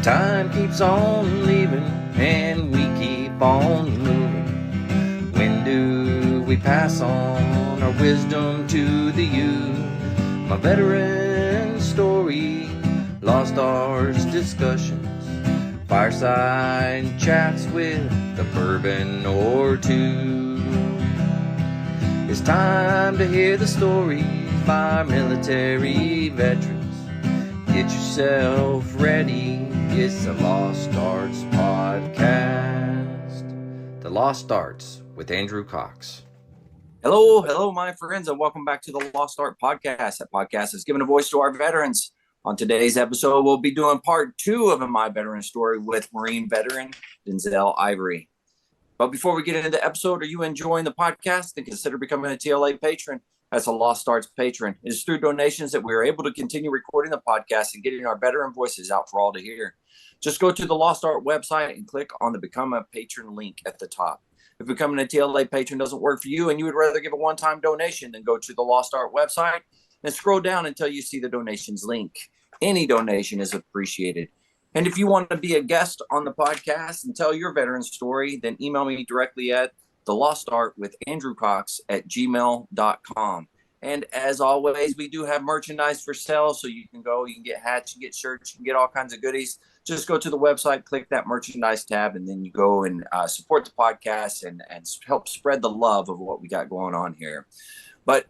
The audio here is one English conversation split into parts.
Time keeps on leaving and we keep on moving. When do we pass on our wisdom to the youth? My veteran story, lost arts discussions, fireside chats with a bourbon or two. It's time to hear the stories by military veterans. Get yourself ready. It's the Lost Arts Podcast. The Lost Arts with Andrew Cox. Hello, my friends, and welcome back to the Lost Art Podcast. That podcast is giving a voice to our veterans. On today's episode, we'll be doing part 2 of my veteran story with Marine veteran Denzell Ivery. But before we get into the episode, are you enjoying the podcast? Then consider becoming a TLA patron. As a Lost Arts patron, it is through donations that we are able to continue recording the podcast and getting our veteran voices out for all to hear. Just go to the Lost Art website and click on the Become a Patron link at the top. If becoming a TLA patron doesn't work for you and you would rather give a one-time donation, then go to the Lost Art website and scroll down until you see the donations link. Any donation is appreciated. And if you want to be a guest on the podcast and tell your veteran story, then email me directly at thelostartwithandrewcox@gmail.com. And as always, we do have merchandise for sale, so you can get hats, you can get shirts, you can get all kinds of goodies. Just go to the website, click that merchandise tab, and then you go and support the podcast and help spread the love of what we got going on here. But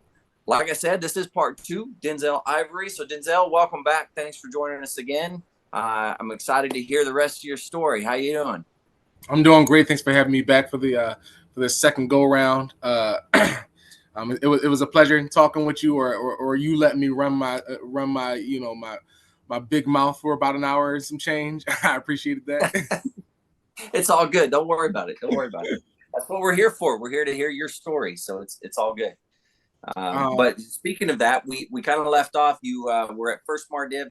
like I said, this is part 2, Denzell Ivery. So Denzell, welcome back. Thanks for joining us again. I'm excited to hear the rest of your story. How you doing? I'm doing great. Thanks for having me back for the second go round. It was a pleasure talking with you, or you let me run my my big mouth for about an hour and some change. I appreciated that. It's all good. Don't worry about it. That's what we're here for. We're here to hear your story, so it's all good. But speaking of that, we kind of left off. You were at First Mardiv.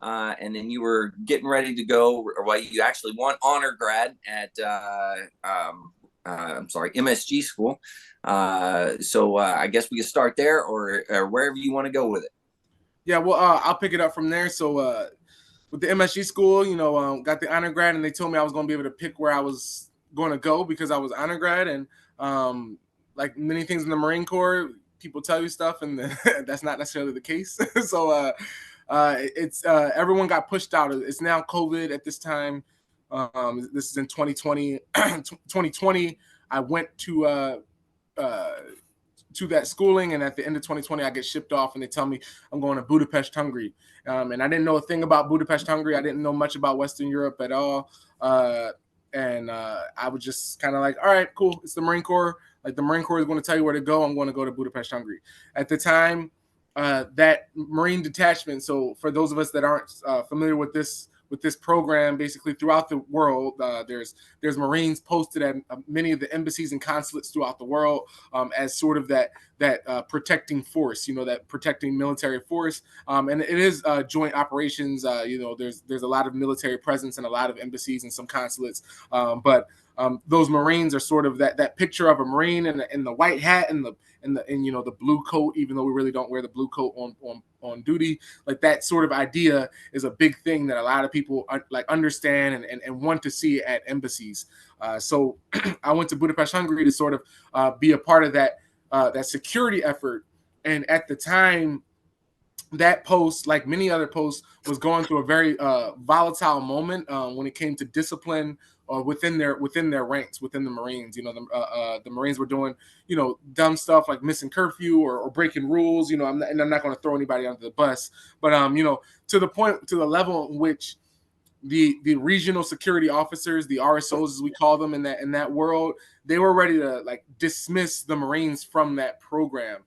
And then you were getting ready to go, or you actually won honor grad at MSG school. So I guess we can start there, or wherever you want to go with it. Yeah, well, I'll pick it up from there. So with the MSG school, got the honor grad, and they told me I was going to be able to pick where I was going to go because I was honor grad. And like many things in the Marine Corps, people tell you stuff, and that's not necessarily the case. So it's everyone got pushed out. It's now COVID at this time. This is in 2020. 2020, I went to that schooling, and at the end of 2020, I get shipped off, and they tell me I'm going to Budapest, Hungary. And I didn't know a thing about Budapest, Hungary. I didn't know much about Western Europe at all. And I was just kind of like, all right, cool. It's the Marine Corps. Like, the Marine Corps is going to tell you where to go. I'm going to go to Budapest, Hungary. At the time, that Marine detachment. So for those of us that aren't familiar with this program, basically throughout the world, there's Marines posted at many of the embassies and consulates throughout the world as sort of that protecting force, that protecting military force. And it is joint operations. There's a lot of military presence in a lot of embassies and some consulates. But those Marines are sort of that picture of a Marine in the white hat and the blue coat, even though we really don't wear the blue coat on duty. Like, that sort of idea is a big thing that a lot of people understand and want to see at embassies. So I went to Budapest, Hungary to sort of be a part of that security effort. And at the time, that post, like many other posts, was going through a very volatile moment when it came to discipline within their ranks, within the Marines. The Marines were doing dumb stuff like missing curfew or breaking rules. I'm not going to throw anybody under the bus, but to the level in which the regional security officers, the RSOs as we call them in that world, they were ready to dismiss the Marines from that program.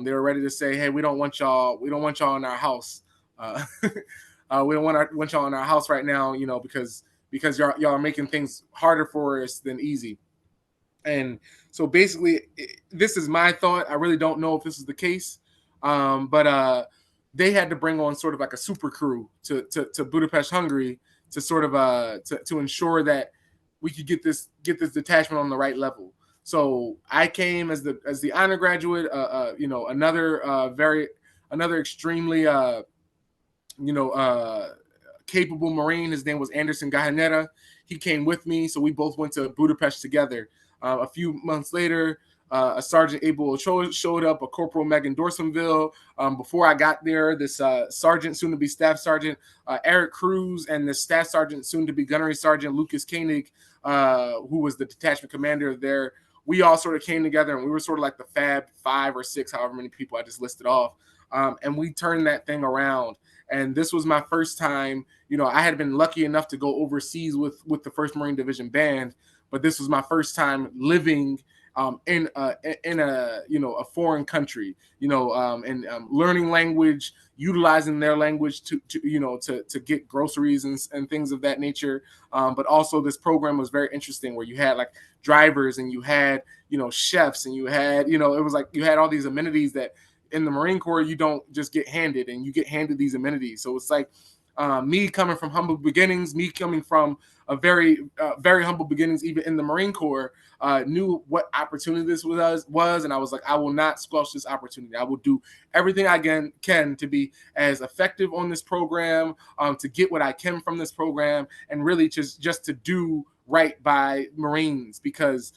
They were ready to say, hey, we don't want y'all in our house. We don't want y'all in our house right now, because y'all are making things harder for us than easy. And so basically, this is my thought. I really don't know if this is the case, but they had to bring on sort of like a super crew to Budapest, Hungary, to sort of to ensure that we could get this detachment on the right level. So I came as the honor graduate, another extremely capable Marine. His name was Anderson Gahanera. He came with me, so we both went to Budapest together. A few months later, a Sergeant Abel showed up, a Corporal Megan Dorsonville. Before I got there, this Sergeant, soon to be Staff Sergeant Eric Cruz, and the Staff Sergeant, soon to be Gunnery Sergeant Lucas Koenig, who was the detachment commander there. We all sort of came together, and we were sort of like the Fab 5 or 6, however many people I just listed off. And we turned that thing around. And this was my first time. I had been lucky enough to go overseas with the 1st Marine Division Band, but this was my first time living in a foreign country, and learning language, utilizing their language to get groceries and things of that nature. But also this program was very interesting, where you had like drivers, and you had chefs, and you had it was like you had all these amenities that in the Marine Corps you don't just get handed, and you get handed these amenities. So it's like me coming from humble beginnings, me coming from a very humble beginnings, even in the Marine Corps, knew what opportunity this was, and I was like, I will not squelch this opportunity. I will do everything I can to be as effective on this program, to get what I can from this program, and really just to do right by Marines, because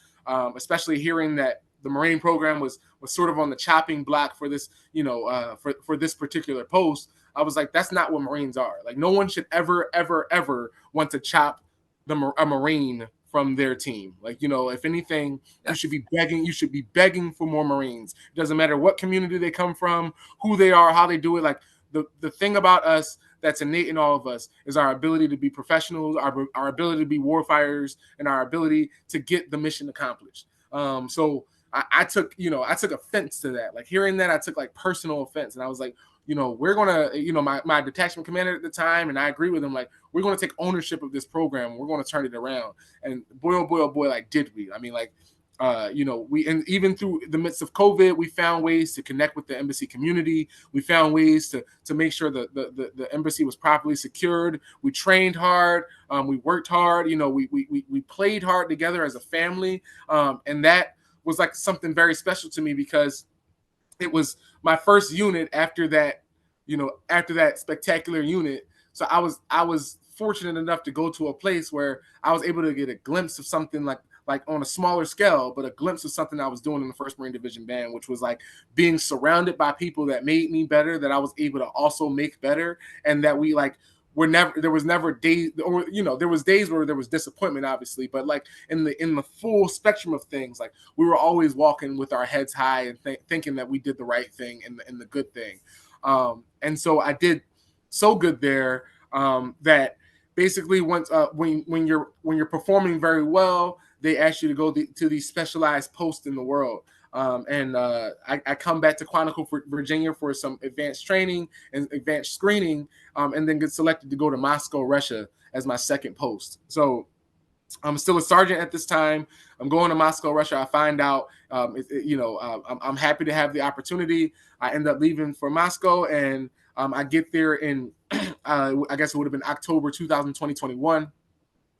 especially hearing that the Marine program was sort of on the chopping block for this, for this particular post, I was like, that's not what Marines are. Like, no one should ever, ever, ever want to chop a Marine from their team. Like, if anything, you should be begging for more Marines. It doesn't matter what community they come from, who they are, how they do it. Like, the thing about us that's innate in all of us is our ability to be professionals, our ability to be warfighters, and our ability to get the mission accomplished. So I took offense to that. Like, hearing that, I took like personal offense, and I was like, we're going to, my detachment commander at the time, and I agree with him, like, we're going to take ownership of this program. We're going to turn it around. And boy, oh boy, oh boy, like, did we? I mean, like, and even through the midst of COVID, we found ways to connect with the embassy community. We found ways to make sure that the embassy was properly secured. We trained hard. We worked hard. We played hard together as a family. And that was like something very special to me, because it was my first unit after that spectacular unit. So I was fortunate enough to go to a place where I was able to get a glimpse of something like on a smaller scale, but a glimpse of something I was doing in the 1st Marine Division Band, which was like being surrounded by people that made me better, that I was able to also make better. And that there was never days, or there was days where there was disappointment, obviously, but like in the full spectrum of things, like, we were always walking with our heads high and thinking that we did the right thing and the good thing. And so I did so good there, that basically once when you're performing very well, they ask you to go to these specialized posts in the world. I come back to Quantico, Virginia for some advanced training and advanced screening, and then get selected to go to Moscow, Russia as my second post. So I'm still a sergeant at this time. I'm going to Moscow, Russia. I find out, I'm happy to have the opportunity. I end up leaving for Moscow, and I get there in, I guess it would have been October 2021.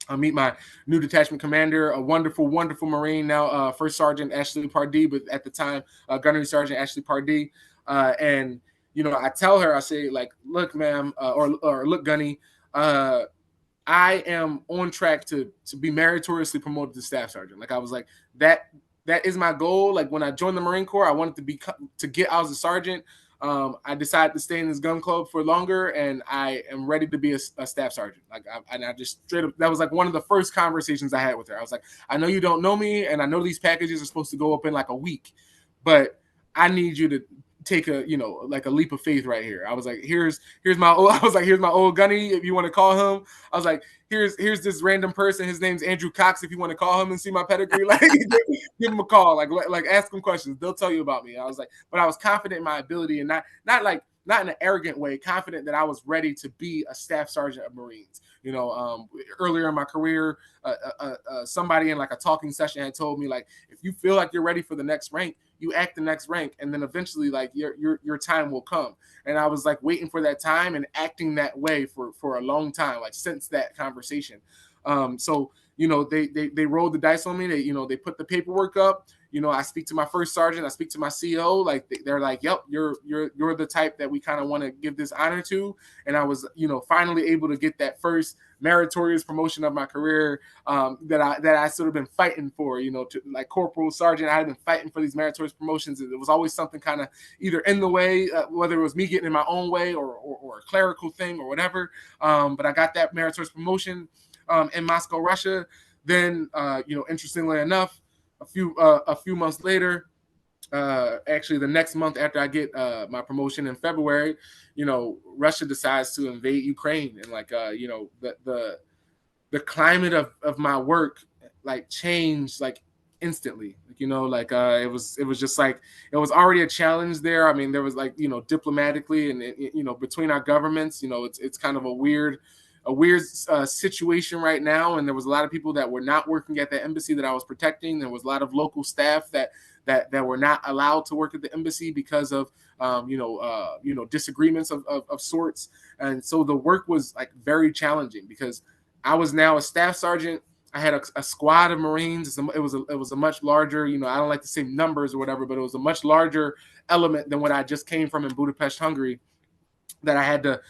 I meet my new detachment commander, a wonderful, wonderful Marine now, First Sergeant Ashley Pardee, but at the time, Gunnery Sergeant Ashley Pardee. And, I tell her, I say, like, look, ma'am, or look, Gunny, I am on track to be meritoriously promoted to Staff Sergeant. Like, I was like, that is my goal. Like, when I joined the Marine Corps, I wanted to get out as a sergeant. I decided to stay in this gun club for longer, and I am ready to be a staff sergeant. Like, I just straight up, that was like one of the first conversations I had with her. I was like, I know you don't know me, and I know these packages are supposed to go up in like a week, but I need you to take a leap of faith right here. I was like, here's my old gunny, if you want to call him. I was like, here's this random person. His name's Andrew Cox. If you want to call him and see my pedigree, like, give him a call. Like ask him questions. They'll tell you about me. I was like, but I was confident in my ability, and not in an arrogant way, confident that I was ready to be a staff sergeant of Marines. Earlier in my career, somebody in like a talking session had told me, like, if you feel like you're ready for the next rank, you act the next rank, and then eventually, like, your time will come. And I was like waiting for that time and acting that way for a long time, like since that conversation. So they rolled the dice on me. They put the paperwork up. I speak to my first sergeant, I speak to my CO, like they're like, yep, you're the type that we kind of want to give this honor to. And I was, finally able to get that first meritorious promotion of my career, that I sort of been fighting for, to like corporal, sergeant. I had been fighting for these meritorious promotions. It was always something kind of either in the way, whether it was me getting in my own way or a clerical thing or whatever. But I got that meritorious promotion in Moscow, Russia. Then, interestingly enough, a few months later, actually the next month after I get my promotion in February, Russia decides to invade Ukraine, and like the climate of my work like changed like instantly. It was just like it was already a challenge there. I mean, there was like diplomatically and between our governments, it's kind of a weird situation right now, and there was a lot of people that were not working at the embassy that I was protecting. There was a lot of local staff that were not allowed to work at the embassy because of disagreements of sorts. And so the work was like very challenging because I was now a staff sergeant. I had a squad of Marines. It was a much larger, I don't like to say numbers or whatever, but it was a much larger element than what I just came from in Budapest, Hungary, that I had to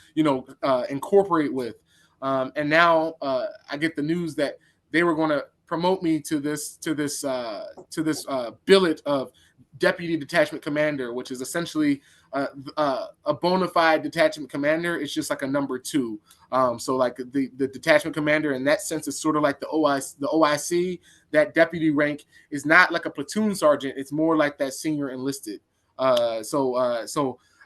incorporate with. And now I get the news that they were going to promote me to this billet of deputy detachment commander, which is essentially a bona fide detachment commander. It's just like a number 2. So like the detachment commander in that sense is sort of like the OIC. That deputy rank is not like a platoon sergeant. It's more like that senior enlisted. So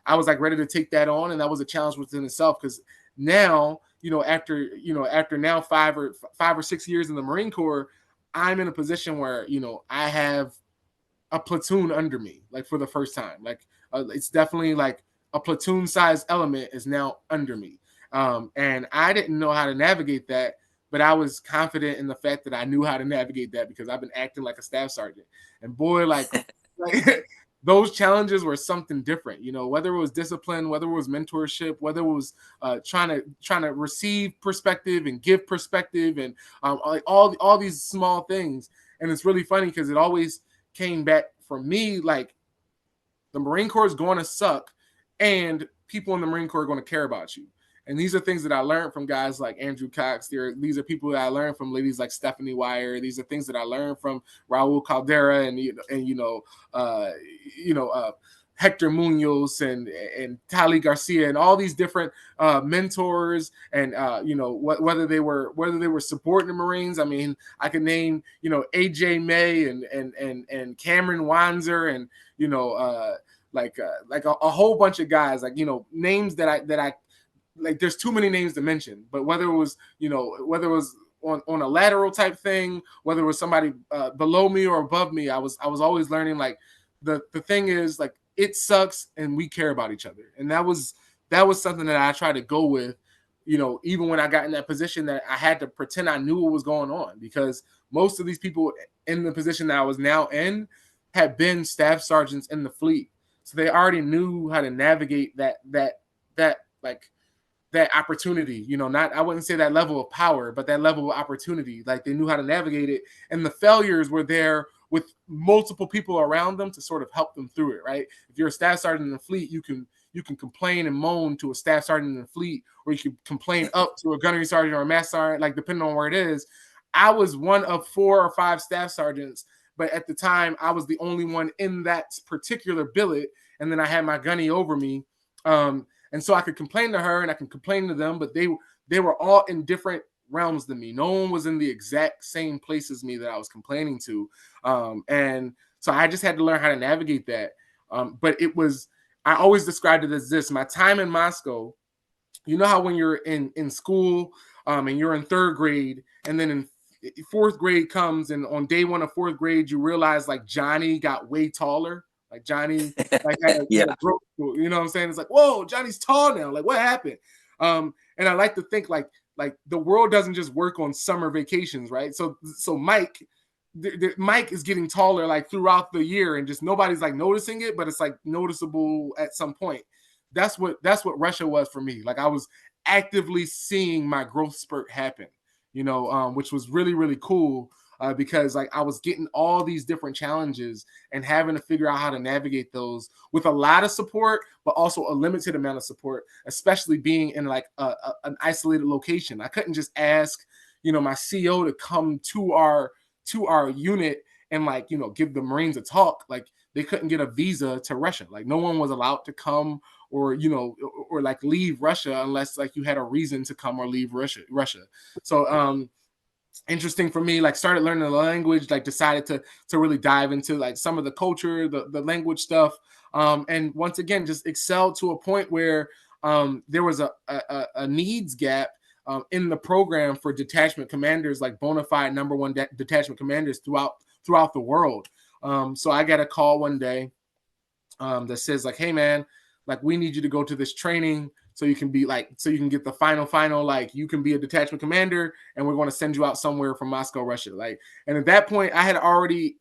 I was like ready to take that on, and that was a challenge within itself because now, after now 5 or 6 years in the Marine Corps, I'm in a position where, I have a platoon under me, like for the first time. Like it's definitely like a platoon size element is now under me. And I didn't know how to navigate that, but I was confident in the fact that I knew how to navigate that because I've been acting like a staff sergeant. And boy, like those challenges were something different, whether it was discipline, whether it was mentorship, whether it was trying to receive perspective and give perspective, and like all these small things. And it's really funny because it always came back for me like the Marine Corps is going to suck, and people in the Marine Corps are going to care about you. And these are things that I learned from guys like Andrew Cox. These are people that I learned from ladies like Stephanie Wire. These are things that I learned from Raul Caldera and Hector Munoz and Tali Garcia and all these different mentors, and whether they were supporting the Marines. I mean, I could name AJ May and Cameron Wanzer and like a whole bunch of guys, like names that I like. There's too many names to mention, but whether it was on a lateral type thing, whether it was somebody below me or above me, I was always learning like the thing is like it sucks and we care about each other. And that was something that I tried to go with, even when I got in that position that I had to pretend I knew what was going on, because most of these people in the position that I was now in had been staff sergeants in the fleet. So they already knew how to navigate that opportunity, not, I wouldn't say that level of power, but that level of opportunity. Like they knew how to navigate it, and the failures were there with multiple people around them to sort of help them through it, right? If you're a staff sergeant in the fleet, you can complain and moan to a staff sergeant in the fleet, or you can complain up to a gunnery sergeant or a master sergeant, like depending on where it is. I was one of 4 or 5 staff sergeants, but at the time I was the only one in that particular billet, and then I had my gunny over me. And so I could complain to her and I can complain to them, but they were all in different realms than me. No one was in the exact same place as me that I was complaining to. And so I just had to learn how to navigate that. But I always described it as this: my time in Moscow, how when you're in school and you're in 3rd grade, and then in 4th grade comes, and on day 1 of 4th grade, you realize like Johnny got way taller. Like Johnny, like had a growth, you know what I'm saying? It's like, whoa, Johnny's tall now. Like, what happened? And I like to think like the world doesn't just work on summer vacations, right? So Mike is getting taller like throughout the year, and just nobody's like noticing it, but it's like noticeable at some point. That's what Russia was for me. Like I was actively seeing my growth spurt happen, which was really, really cool. because like I was getting all these different challenges and having to figure out how to navigate those with a lot of support, but also a limited amount of support, especially being in like an isolated location. I couldn't just ask, my CO to come to our unit and like, give the Marines a talk. Like they couldn't get a visa to Russia. Like no one was allowed to come or, or like leave Russia unless like you had a reason to come or leave Russia. So, interesting for me, like started learning the language, like decided to really dive into like some of the culture, the language stuff. And once again, just excelled to a point where there was a needs gap in the program for detachment commanders, like bona fide number one detachment commanders throughout the world. So I got a call one day that says like, hey man, like we need you to go to this training so you can get the final, like you can be a detachment commander and we're going to send you out somewhere from Moscow, Russia. Like, and at that point I had already,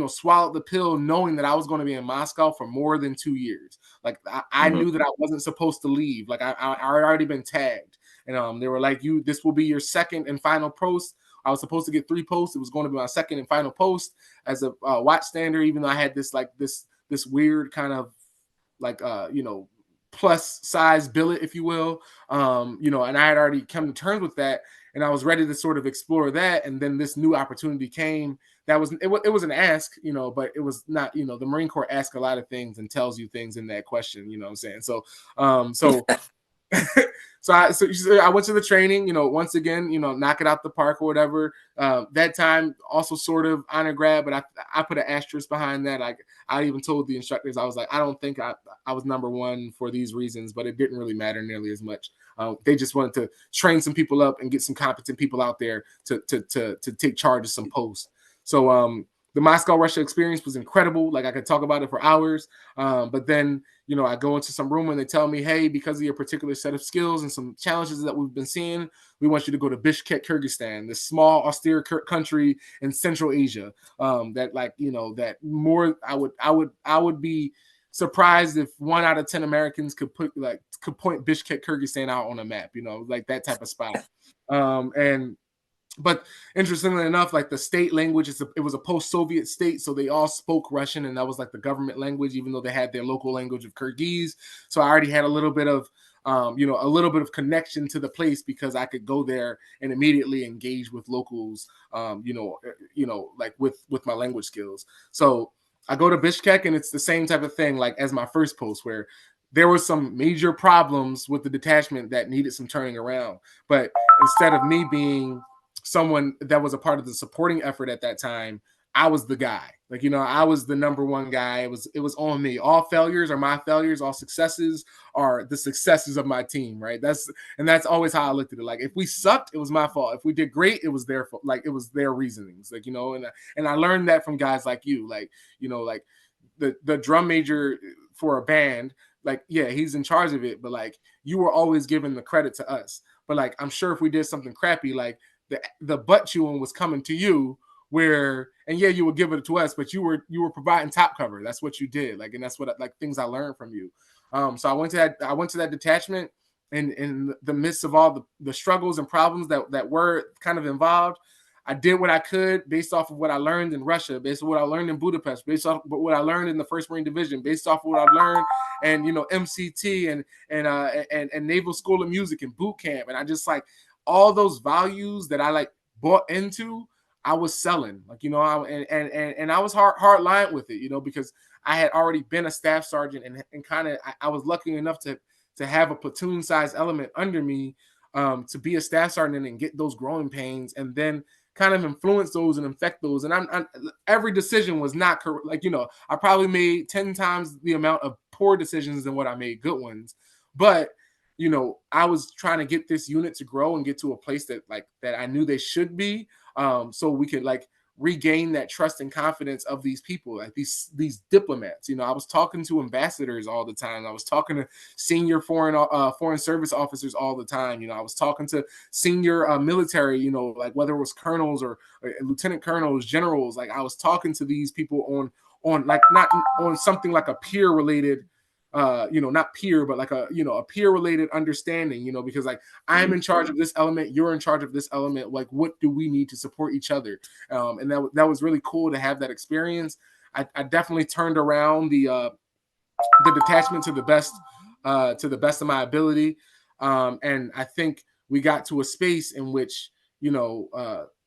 swallowed the pill knowing that I was going to be in Moscow for more than 2 years. Like I knew that I wasn't supposed to leave. Like I already been tagged and they were like, this will be your second and final post. I was supposed to get 3 posts. It was going to be my second and final post as a watchstander, even though I had this weird kind of like plus size billet, if you will, and I had already come to terms with that, and I was ready to sort of explore that. And then this new opportunity came. That was it was an ask, but it was not, the Marine Corps asks a lot of things and tells you things in that question, you know what I'm saying? So so I went to the training, once again, knock it out the park or whatever. That time also sort of honor grab, but I put an asterisk behind that. I even told the instructors, I was like, I don't think I was number one for these reasons, but it didn't really matter nearly as much. They just wanted to train some people up and get some competent people out there to take charge of some posts. So the Moscow, Russia experience was incredible. Like I could talk about it for hours. But then, I go into some room and they tell me, hey, because of your particular set of skills and some challenges that we've been seeing, we want you to go to Bishkek, Kyrgyzstan, this small, austere country in Central Asia. That more, I would be surprised if 1 out of 10 Americans could point Bishkek, Kyrgyzstan out on a map, like that type of spot. But interestingly enough, like the state language, it was a post-Soviet state, so they all spoke Russian, and that was like the government language, even though they had their local language of Kyrgyz. So I already had a little bit of, connection to the place because I could go there and immediately engage with locals, like with my language skills. So I go to Bishkek, and it's the same type of thing, like as my first post, where there were some major problems with the detachment that needed some turning around. But instead of me being someone that was a part of the supporting effort at that time, I was the guy. Like, I was the number one guy. It was on me. All failures are my failures. All successes are the successes of my team, right? That's always how I looked at it. Like, if we sucked, it was my fault. If we did great, it was their fault. Like, it was their reasonings. Like, and I learned that from guys like you. Like, like the drum major for a band, like, yeah, he's in charge of it, but like you were always giving the credit to us. But like, I'm sure if we did something crappy, like the butt chewing was coming to you, and yeah, you would give it to us, but you were providing top cover. That's what you did. Like, and that's what like things I learned from you. So I went to that detachment, and in the midst of all the struggles and problems that were kind of involved, I did what I could based off of what I learned in Russia, based on what I learned in Budapest, based off of what I learned in the 1st Marine Division, based off of what I've learned and MCT and Naval School of Music and boot camp, and I just like all those values that I like bought into, I was selling, like, and I was hard line with it, because I had already been a staff sergeant and kind of, I was lucky enough to have a platoon size element under me, to be a staff sergeant and get those growing pains and then kind of influence those and infect those. And I'm every decision was not correct. Like, I probably made 10 times the amount of poor decisions than what I made good ones. But, I was trying to get this unit to grow and get to a place that I knew they should be, so we could like regain that trust and confidence of these people, like these diplomats. I was talking to ambassadors all the time. I was talking to senior foreign service officers all the time. I was talking to senior military, like whether it was colonels or lieutenant colonels, generals. Like I was talking to these people on like not on something like a peer related not peer, but like a peer related understanding, because like I'm in charge of this element, you're in charge of this element. Like, what do we need to support each other? And that was really cool to have that experience. I definitely turned around the detachment to the best of my ability. And I think we got to a space in which,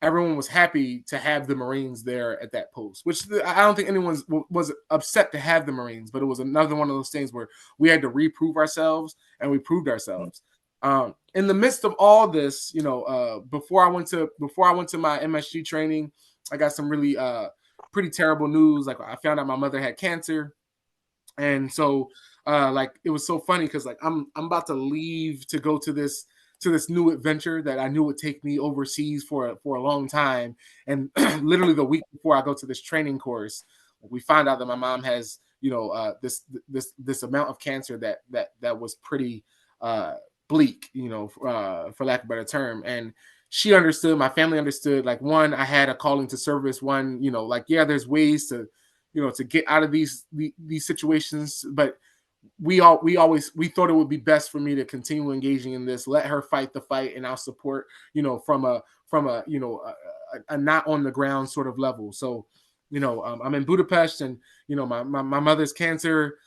everyone was happy to have the Marines there at that post, which I don't think anyone was upset to have the Marines, but it was another one of those things where we had to reprove ourselves, and we proved ourselves. In the midst of all this, before I went to my MSG training, I got some really pretty terrible news. Like, I found out my mother had cancer. And so like, it was so funny because like I'm about to leave to go to this new adventure that I knew would take me overseas for a long time. And literally the week before I go to this training course, we find out that my mom has, this amount of cancer that was pretty bleak, for lack of a better term. And she understood, my family understood, like, one, I had a calling to service. One, like, yeah, there's ways to to get out of these situations, but we thought it would be best for me to continue engaging in this, let her fight the fight, and I'll support, from a not on the ground sort of level. So, I'm in Budapest, and my mother's cancer,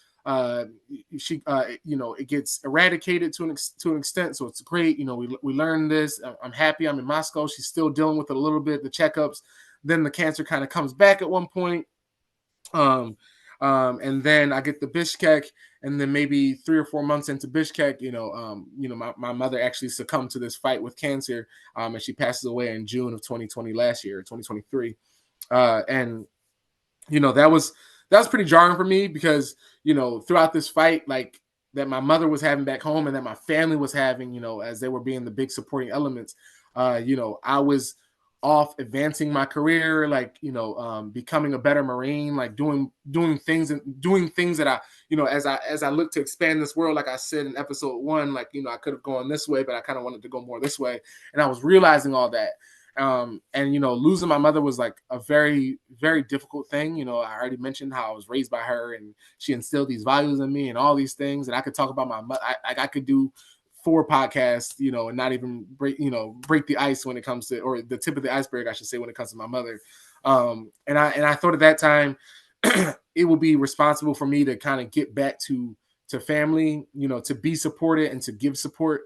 she it gets eradicated to an extent, so it's great. We learned this. I'm happy. I'm in Moscow. She's still dealing with it a little bit, the checkups. Then the cancer kind of comes back at one point. And then I get the Bishkek, and then maybe 3 or 4 months into Bishkek, my mother actually succumbed to this fight with cancer, and she passes away in June of 2020, last year, 2023. And that was pretty jarring for me, because throughout this fight, like, that my mother was having back home, and that my family was having, as they were being the big supporting elements, I was off advancing my career, like, becoming a better Marine, like doing things that I, as I look to expand this world, like I said in episode 1, like, I could have gone this way, but I kind of wanted to go more this way. And I was realizing all that. And losing my mother was like a very, very difficult thing. I already mentioned how I was raised by her, and she instilled these values in me and all these things. And I could talk about my mother. I could do 4 podcasts, and not even break the ice when it comes to, or the tip of the iceberg, I should say, when it comes to my mother. And I thought at that time it would be responsible for me to kind of get back to family, to be supported and to give support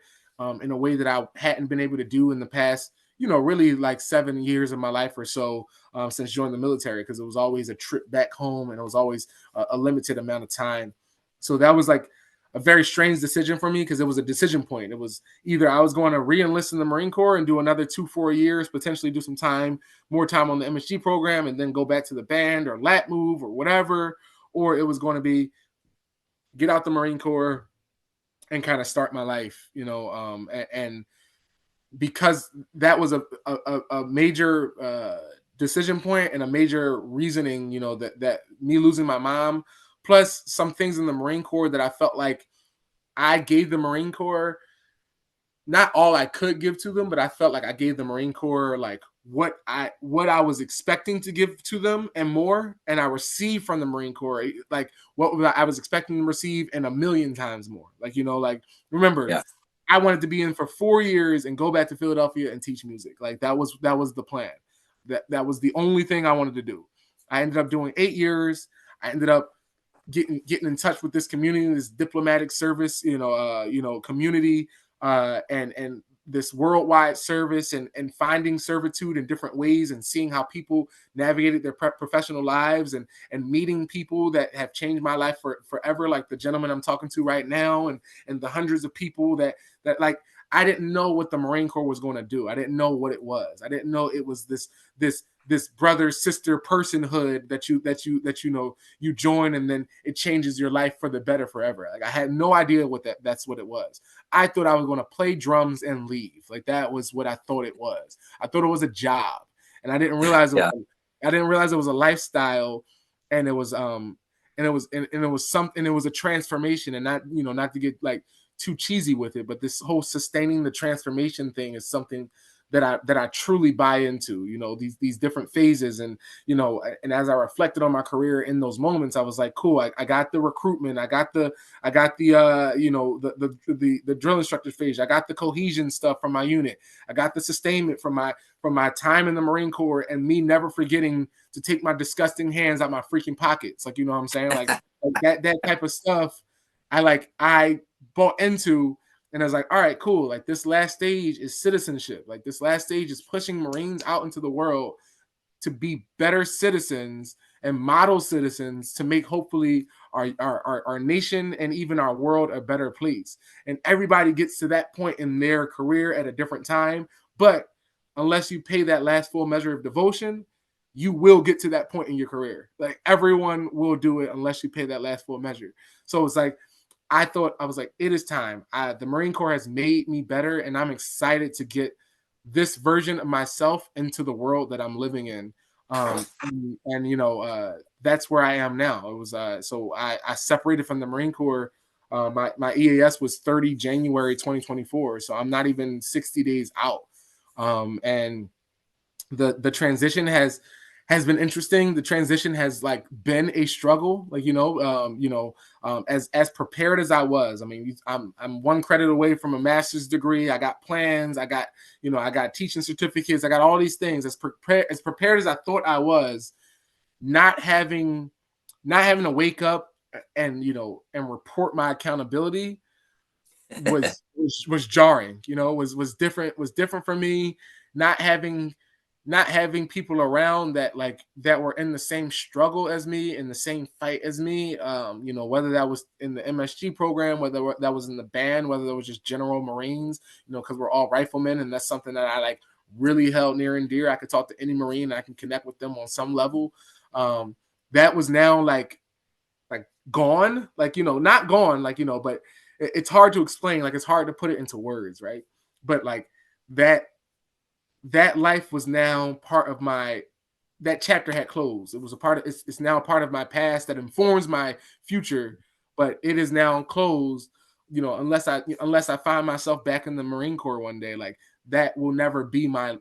in a way that I hadn't been able to do in the past, really like 7 years of my life or so, since joining the military, because it was always a trip back home, and it was always a limited amount of time. So that was like a very strange decision for me, because it was a decision point. It was either I was going to re-enlist in the Marine Corps and do another 2-4 years, potentially do more time on the MSG program, and then go back to the band or lat move or whatever, or it was going to be get out the Marine Corps and kind of start my life, and because that was a major decision point and a major reasoning, that me losing my mom, plus some things in the Marine Corps that I felt like I gave the Marine Corps not all I could give to them, but I felt like I gave the Marine Corps like what I was expecting to give to them and more, and I received from the Marine Corps like what I was expecting to receive and 1,000,000 times more. Like, remember, Yeah. I wanted to be in for 4 years and go back to Philadelphia and teach music. Like, that was the plan. That was the only thing I wanted to do. I ended up doing 8 years. I ended up getting in touch with this community, this diplomatic service, community, and this worldwide service, and finding servitude in different ways, and seeing how people navigated their professional lives, and meeting people that have changed my life forever, like the gentleman I'm talking to right now, and the hundreds of people that like, I didn't know what the Marine Corps was going to do. I didn't know what it was. I didn't know it was this brother sister personhood that you join, and then it changes your life for the better forever. Like, I had no idea that's what it was. I thought I was going to play drums and leave. Like, that was what I thought it was. I thought it was a job, and I didn't realize it was a lifestyle, and it was something. It was a transformation, and not to get like too cheesy with it, but this whole sustaining the transformation thing is something that I truly buy into, these different phases. And, and as I reflected on my career in those moments, I was like, cool, I got the recruitment, I got the the drill instructor phase, I got the cohesion stuff from my unit, I got the sustainment from my time in the Marine Corps, and me never forgetting to take my disgusting hands out my freaking pockets. Like, you know what I'm saying? Like that type of stuff I bought into. And I was like, all right, cool. Like, this last stage is citizenship. Like, this last stage is pushing Marines out into the world to be better citizens and model citizens to make hopefully our nation and even our world a better place. And everybody gets to that point in their career at a different time. But unless you pay that last full measure of devotion, you will get to that point in your career. Like, everyone will do it unless you pay that last full measure. So it's like, I was like, it is time. The Marine Corps has made me better, and I'm excited to get this version of myself into the world that I'm living in. That's where I am now. It was so I separated from the Marine Corps. My EAS was 30 January 2024, so I'm not even 60 days out. And the transition has been interesting. The transition has been a struggle. As prepared as I was. I mean, I'm one credit away from a master's degree. I got plans. I got teaching certificates. I got all these things. As prepared as I thought I was, not having to wake up and report my accountability was jarring. Was different for me. Not having people around that were in the same struggle as me, in the same fight as me, whether that was in the MSG program, whether that was in the band, whether that was just general Marines, because we're all riflemen, and that's something that I really held near and dear. I could talk to any Marine, and I can connect with them on some level. That was now gone, not gone, but it's hard to explain. It's hard to put it into words, right? But that life was now part of that chapter had closed. It was it's now a part of my past that informs my future, but it is now closed, unless I find myself back in the Marine Corps one day. That will not be my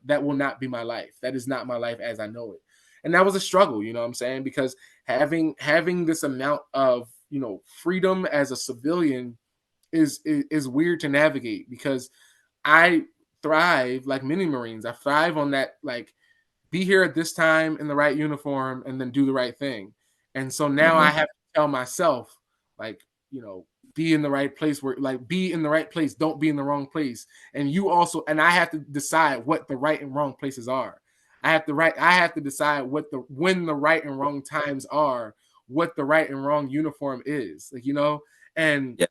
life. That is not my life as I know it. And that was a struggle, you know what I'm saying? Because having this amount of, freedom as a civilian is weird to navigate, because I thrive like many Marines. I thrive on that, be here at this time in the right uniform and then do the right thing. And so now I have to tell myself, be in the right place be in the right place. Don't be in the wrong place. And I have to decide what the right and wrong places are. I have to decide when the right and wrong times are, what the right and wrong uniform is, and yeah.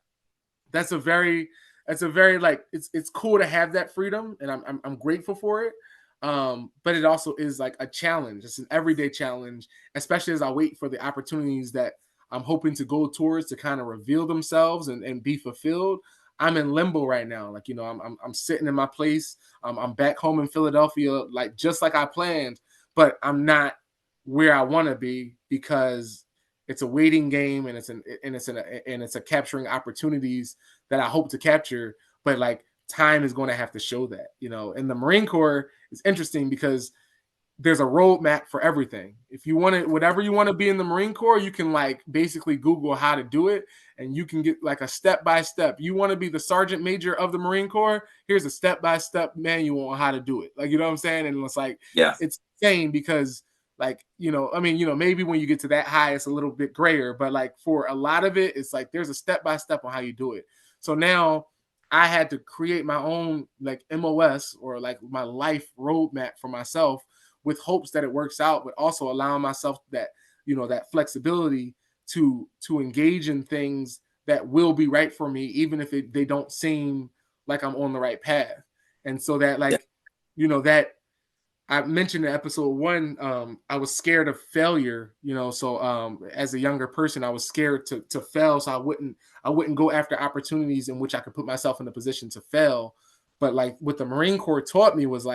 That's a very it's cool to have that freedom, and I'm grateful for it. But it also is a challenge. It's an everyday challenge, especially as I wait for the opportunities that I'm hoping to go towards to kind of reveal themselves and be fulfilled. I'm in limbo right now. I'm sitting in my place. I'm back home in Philadelphia, just like I planned, but I'm not where I want to be, because it's a waiting game, and it's a capturing opportunities that I hope to capture. But time is going to have to show that, And the Marine Corps is interesting because there's a roadmap for everything. If you want it, whatever you want to be in the Marine Corps, you can basically Google how to do it, and you can get a step-by-step. You want to be the Sergeant Major of the Marine Corps? Here's a step-by-step manual on how to do it. You know what I'm saying? And it's it's insane because maybe when you get to that high, it's a little bit grayer, but for a lot of it, it's there's a step-by-step on how you do it. So now I had to create my own MOS, or my life roadmap for myself, with hopes that it works out, but also allowing myself that, that flexibility to engage in things that will be right for me, even if they don't seem like I'm on the right path. And so that that I mentioned in episode 1, I was scared of failure, so as a younger person, I was scared to fail. So I wouldn't go after opportunities in which I could put myself in a position to fail. But what the Marine Corps taught me was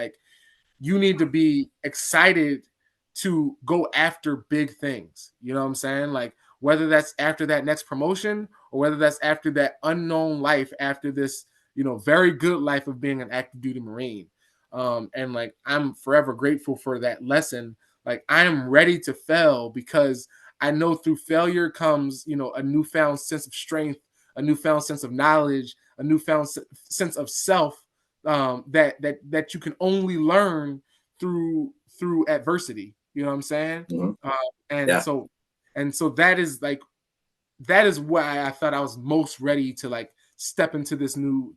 you need to be excited to go after big things. You know what I'm saying? Whether that's after that next promotion, or whether that's after that unknown life, after this, very good life of being an active duty Marine. And like I'm forever grateful for that lesson. Like I am ready to fail because I know through failure comes, you know, a newfound sense of strength, a newfound sense of knowledge, a newfound sense of self, that you can only learn through adversity. You know what I'm saying? Mhm. And Yeah. so that is like that is why I thought I was most ready to like step into this new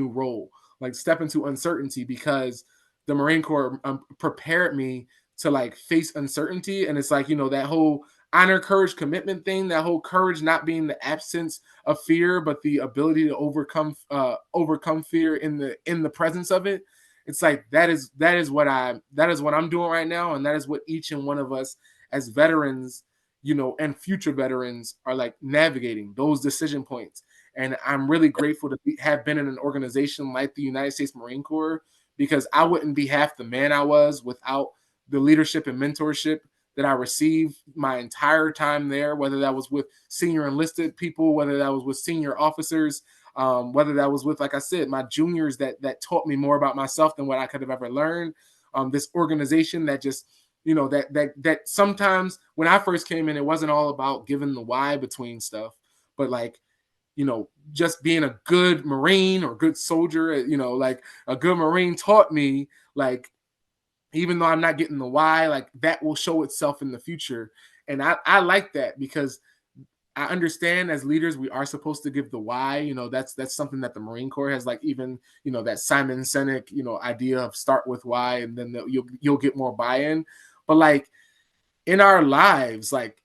role, like step into uncertainty, because the Marine Corps prepared me to like face uncertainty. And it's like, you know, that whole honor, courage, commitment thing, that whole courage not being the absence of fear, but the ability to overcome fear in the presence of it. It's like that is what I'm doing right now, and that is what each and one of us as veterans, you know, and future veterans are like navigating those decision points. And I'm really grateful to have been in an organization like the United States Marine Corps, because I wouldn't be half the man I was without the leadership and mentorship that I received my entire time there, whether that was with senior enlisted people, whether that was with senior officers, whether that was with, like I said, my juniors that taught me more about myself than what I could have ever learned. This organization that just, you know, that sometimes when I first came in, it wasn't all about giving the why between stuff, but like, you know, just being a good Marine or good soldier, you know, like a good Marine taught me, like, even though I'm not getting the why, like that will show itself in the future. And I like that, because I understand as leaders, we are supposed to give the why. You know, that's something that the Marine Corps has, like, even, you know, that Simon Sinek, you know, idea of start with why, and then you'll get more buy-in. But like in our lives, like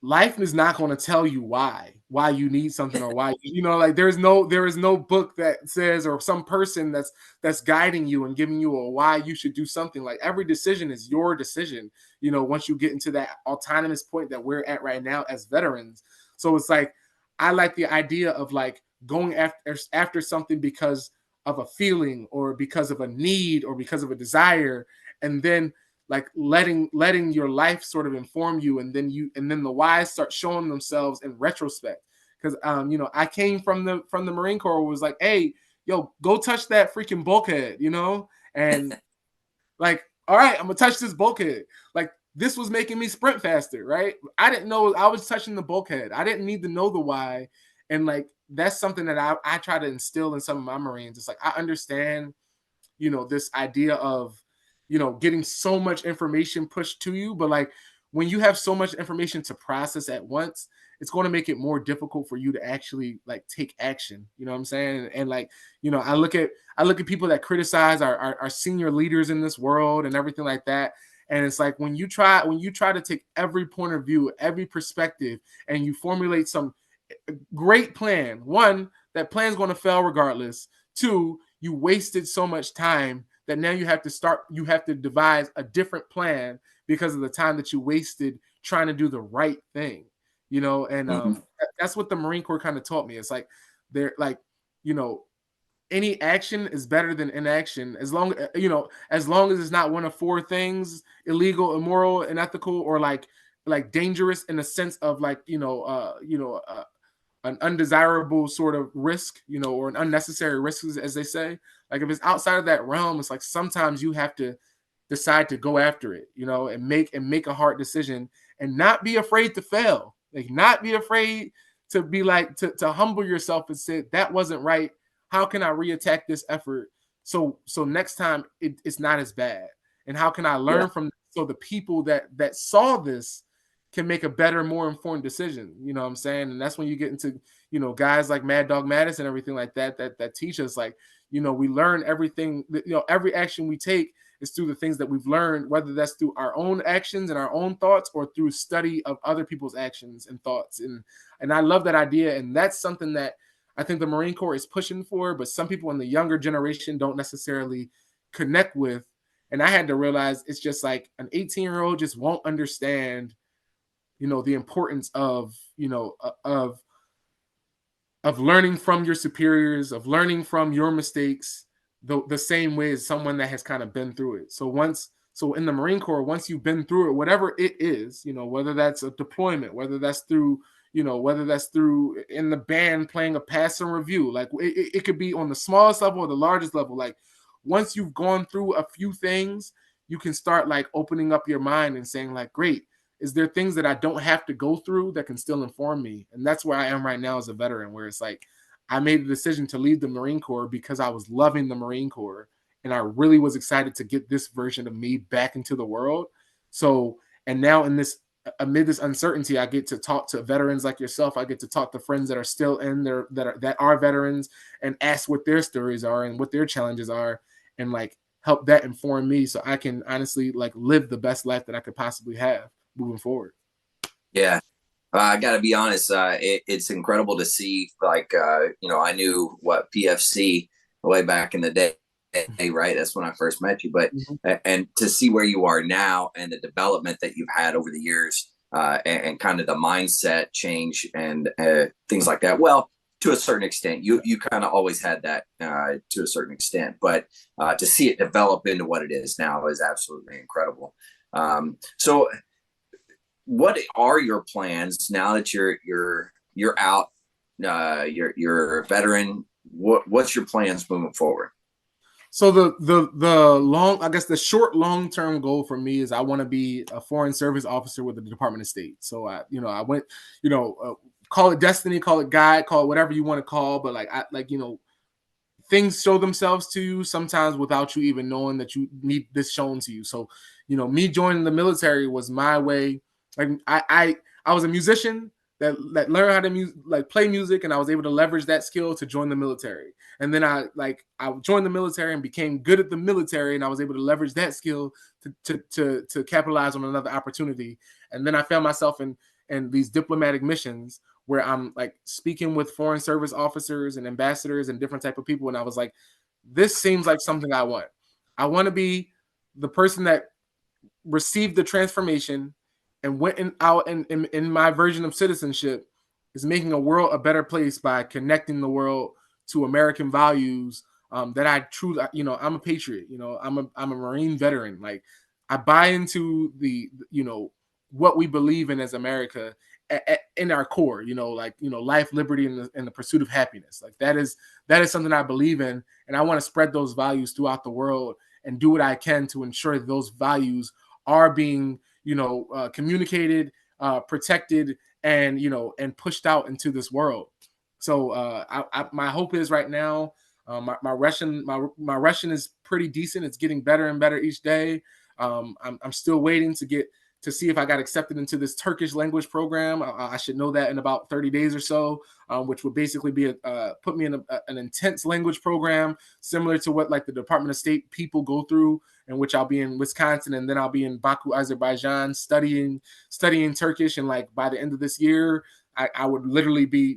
life is not going to tell you why you need something, or why, you know, like there is no book that says, or some person that's guiding you and giving you a why you should do something. Like every decision is your decision, you know, once you get into that autonomous point that we're at right now as veterans. So it's like I like the idea of like going after something because of a feeling, or because of a need, or because of a desire, and then like letting your life sort of inform you, and then the whys start showing themselves in retrospect. Because you know, I came from the Marine Corps, was like, hey, yo, go touch that freaking bulkhead, you know, and like, all right, I'm gonna touch this bulkhead. Like this was making me sprint faster, right? I didn't know I was touching the bulkhead. I didn't need to know the why. And like that's something that I try to instill in some of my Marines. It's like I understand, you know, this idea of, you know, getting so much information pushed to you, but like when you have so much information to process at once, it's going to make it more difficult for you to actually like take action. You know what I'm saying? And like, you know, I look at people that criticize our senior leaders in this world and everything like that. And it's like when you try to take every point of view, every perspective, and you formulate some great plan. One, that plan is going to fail regardless. Two, you wasted so much time that now you have to devise a different plan because of the time that you wasted trying to do the right thing, you know. And that's what the Marine Corps kind of taught me. It's like they're like, you know, any action is better than inaction, as long, you know, as long as it's not one of four things: illegal, immoral, unethical, or like dangerous in a sense of like, an undesirable sort of risk, you know, or an unnecessary risk, as they say. Like if it's outside of that realm, it's like sometimes you have to decide to go after it, you know, and make a hard decision, and not be afraid to fail. Like not be afraid to be like to humble yourself and say that wasn't right. How can I reattack this effort so next time it's not as bad? And how can I Yeah. learn from this, so the people that saw this can make a better, more informed decision? You know what I'm saying? And that's when you get into, you know, guys like Mad Dog Mattis and everything like that teach us, like, you know, we learn everything, you know, every action we take is through the things that we've learned, whether that's through our own actions and our own thoughts, or through study of other people's actions and thoughts. And I love that idea. And that's something that I think the Marine Corps is pushing for, but some people in the younger generation don't necessarily connect with. And I had to realize it's just like an 18-year-old just won't understand, you know, the importance of, you know, of learning from your superiors, of learning from your mistakes, the same way as someone that has kind of been through it. So in the Marine Corps, once you've been through it, whatever it is, you know, whether that's a deployment, whether that's through, you know, whether that's through in the band playing a pass and review, like it could be on the smallest level or the largest level. Like once you've gone through a few things, you can start like opening up your mind and saying like, great, is there things that I don't have to go through that can still inform me? And that's where I am right now as a veteran, where it's like I made the decision to leave the Marine Corps because I was loving the Marine Corps and I really was excited to get this version of me back into the world. So, and now in this, amid this uncertainty, I get to talk to veterans like yourself. I get to talk to friends that are still in there, that are veterans, and ask what their stories are and what their challenges are, and like help that inform me so I can honestly like live the best life that I could possibly have moving forward. Yeah. I got to be honest. It's incredible to see, like, I knew what PFC way back in the day, right? That's when I first met you. But and to see where you are now and the development that you've had over the years, and kind of the mindset change and things like that. Well, to a certain extent, you kind of always had that to a certain extent, but to see it develop into what it is now is absolutely incredible. So what are your plans now that you're out, you're a veteran? What's your plans moving forward? So the short long-term goal for me is I want to be a foreign service officer with the Department of State. So I went, call it destiny, call it God, call it whatever you want to call, but things show themselves to you sometimes without you even knowing that you need this shown to you. So, me joining the military was my way. Like I was a musician that learned how to play music, and I was able to leverage that skill to join the military. And then I joined the military and became good at the military, and I was able to leverage that skill to capitalize on another opportunity. And then I found myself in these diplomatic missions where I'm like speaking with foreign service officers and ambassadors and different type of people. And I was like, this seems like something I want. I want to be the person that received the transformation and went out in my version of citizenship is making a world a better place by connecting the world to American values that I truly, I'm a patriot. I'm a Marine veteran. Like I buy into the what we believe in as America in our core. Life, liberty, and the pursuit of happiness. Like that is something I believe in, and I want to spread those values throughout the world and do what I can to ensure that those values are being communicated, protected, and pushed out into this world. So my hope is right now, my Russian is pretty decent. It's getting better and better each day. I'm still waiting to see if I got accepted into this Turkish language program. I should know that in about 30 days or so, which would basically be put me in an intense language program similar to what like the Department of State people go through, in which I'll be in Wisconsin and then I'll be in Baku, Azerbaijan, studying Turkish. And like by the end of this year, I would literally be,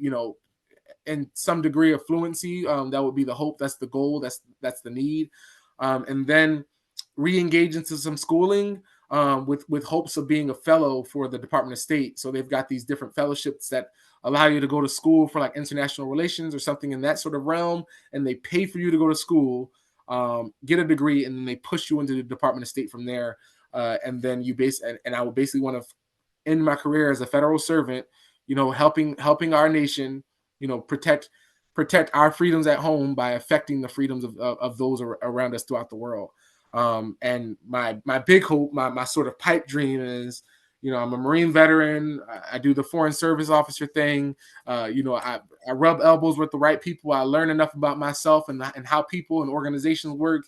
in some degree of fluency. That would be the hope. That's the goal. That's the need. And then re-engage into some schooling with hopes of being a fellow for the Department of State. So they've got these different fellowships that allow you to go to school for like international relations or something in that sort of realm. And they pay for you to go to school, get a degree, and then they push you into the Department of State from there. And then and I would basically want to end my career as a federal servant, helping our nation, protect our freedoms at home by affecting the freedoms of those around us throughout the world. And my big hope, my sort of pipe dream is, I'm a Marine veteran. I do the foreign service officer thing. I rub elbows with the right people. I learn enough about myself and how people and organizations work.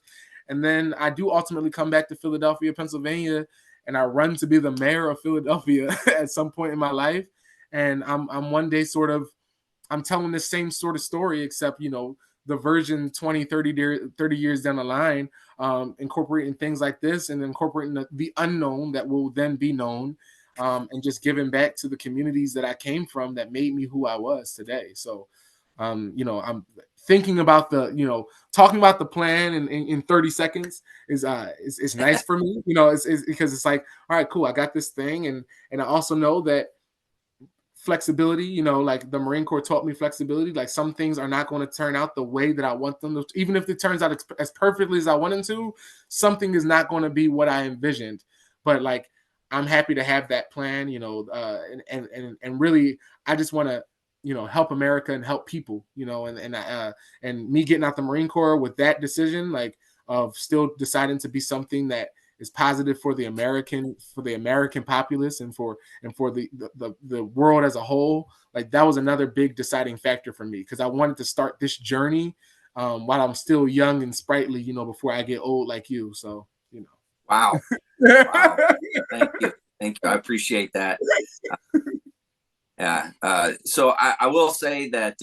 And then I do ultimately come back to Philadelphia, Pennsylvania, and I run to be the mayor of Philadelphia at some point in my life. And I'm one day I'm telling the same sort of story, except, the version 20, 30 years down the line, incorporating things like this and incorporating the unknown that will then be known, and just giving back to the communities that I came from that made me who I was today. So, I'm thinking about talking about the plan in 30 seconds is nice for me, it's because it's like, all right, cool. I got this thing. And I also know that flexibility, like the Marine Corps taught me flexibility. Like some things are not going to turn out the way that I want them to. Even if it turns out as perfectly as I want them to, something is not going to be what I envisioned. But like, I'm happy to have that plan, and really, I just want to, help America and help people, and me getting out the Marine Corps with that decision, like of still deciding to be something that is positive for the American populace and for the world as a whole. Like that was another big deciding factor for me, because I wanted to start this journey while I'm still young and sprightly, before I get old like you. So, Wow. Wow. Thank you. Thank you. I appreciate that. Yeah. So I will say that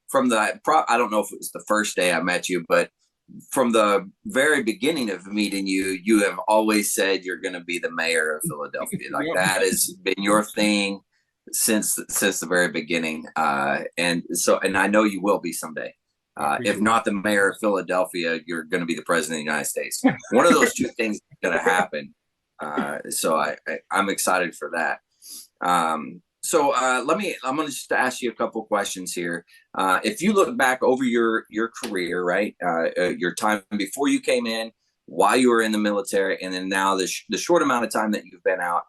from I don't know if it was the first day I met you, but from the very beginning of meeting you, you have always said you're going to be the mayor of Philadelphia. Like that has been your thing since the very beginning. And I know you will be someday. If not the mayor of Philadelphia, you're going to be the president of the United States. One of those two things is going to happen. So I'm excited for that. So I'm going to just ask you a couple questions here. If you look back over your career, right, your time before you came in, while you were in the military, and then now the short amount of time that you've been out,